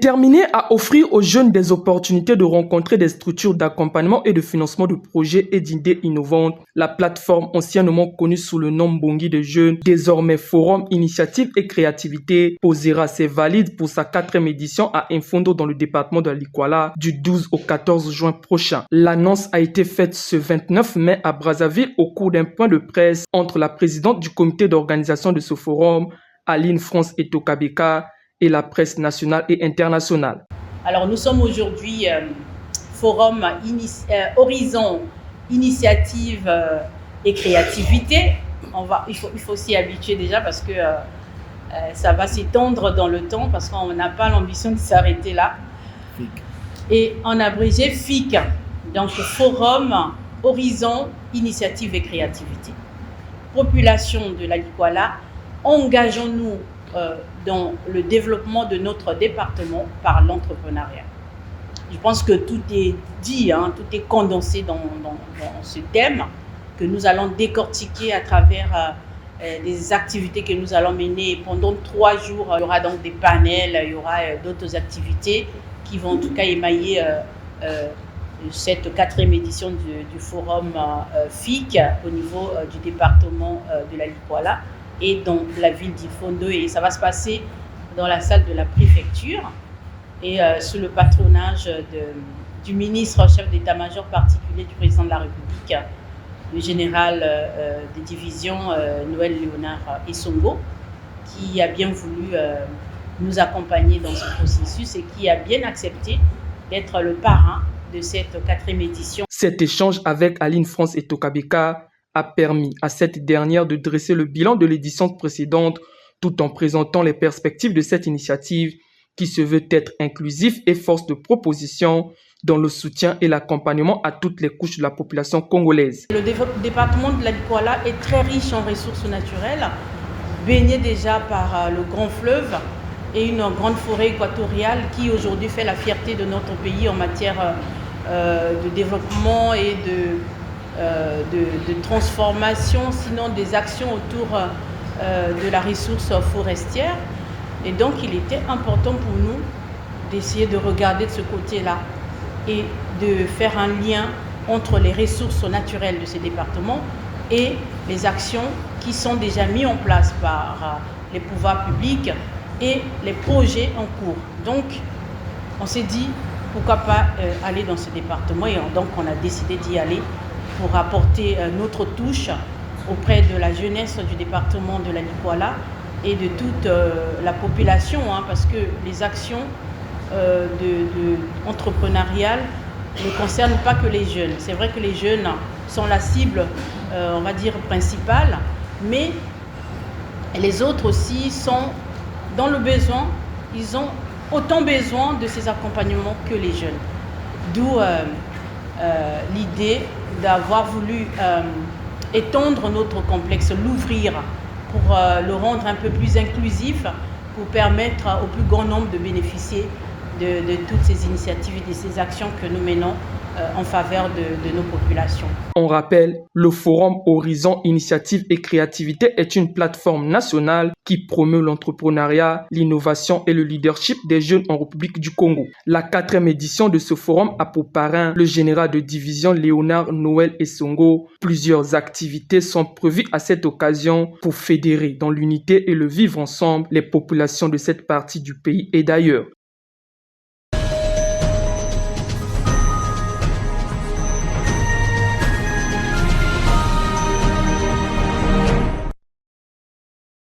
Déterminée à offrir aux jeunes des opportunités de rencontrer des structures d'accompagnement et de financement de projets et d'idées innovantes, la plateforme anciennement connue sous le nom Mbongi des jeunes, désormais Forum Initiative et Créativité, posera ses valides pour sa 4e édition à Mfondo dans le département de l'Ikwala du 12 au 14 juin prochain. L'annonce a été faite ce 29 mai à Brazzaville au cours d'un point de presse entre la présidente du comité d'organisation de ce forum, Aline France Etokabeka, et la presse nationale et internationale. Alors nous sommes aujourd'hui Forum Horizon Initiative et Créativité. Il faut s'y habituer déjà parce que ça va s'étendre dans le temps parce qu'on n'a pas l'ambition de s'arrêter là. FIC. Et en abrégé FIC, donc Forum Horizon Initiative et Créativité. Population de la Likwala, engageons-nous dans le développement de notre département par l'entrepreneuriat. Je pense que tout est dit, tout est condensé dans ce thème que nous allons décortiquer à travers des activités que nous allons mener pendant 3 jours. Il y aura donc des panels, il y aura d'autres activités qui vont en tout cas émailler cette 4e édition du forum FIC au niveau du département de la Likwala et dans la ville d'Mfondo, et ça va se passer dans la salle de la préfecture et sous le patronage du ministre chef d'état-major particulier du président de la République, le général des divisions Noël Léonard Essongo, qui a bien voulu nous accompagner dans ce processus et qui a bien accepté d'être le parrain de cette 4e édition. Cet échange avec Aline France Etokabeka a permis à cette dernière de dresser le bilan de l'édition précédente tout en présentant les perspectives de cette initiative qui se veut être inclusif et force de proposition dans le soutien et l'accompagnement à toutes les couches de la population congolaise. Le département de la Likwala est très riche en ressources naturelles, baigné déjà par le grand fleuve et une grande forêt équatoriale qui aujourd'hui fait la fierté de notre pays en matière de développement et de transformation, sinon des actions autour de la ressource forestière. Et donc il était important pour nous d'essayer de regarder de ce côté-là et de faire un lien entre les ressources naturelles de ces départements et les actions qui sont déjà mises en place par les pouvoirs publics et les projets en cours. Donc on s'est dit pourquoi pas aller dans ce département, et donc on a décidé d'y aller pour apporter notre touche auprès de la jeunesse du département de la Likwala et de toute la population, parce que les actions entrepreneuriales ne concernent pas que les jeunes. C'est vrai que les jeunes sont la cible, on va dire, principale, mais les autres aussi sont dans le besoin. Ils ont autant besoin de ces accompagnements que les jeunes. D'où l'idée d'avoir voulu étendre notre complexe, l'ouvrir pour le rendre un peu plus inclusif, pour permettre au plus grand nombre de bénéficier de toutes ces initiatives et de ces actions que nous menons en faveur de nos populations. On rappelle, le Forum Horizon Initiative et Créativité est une plateforme nationale qui promeut l'entrepreneuriat, l'innovation et le leadership des jeunes en République du Congo. La 4e édition de ce forum a pour parrain le général de division Léonard Noël Essongo. Plusieurs activités sont prévues à cette occasion pour fédérer dans l'unité et le vivre ensemble les populations de cette partie du pays et d'ailleurs.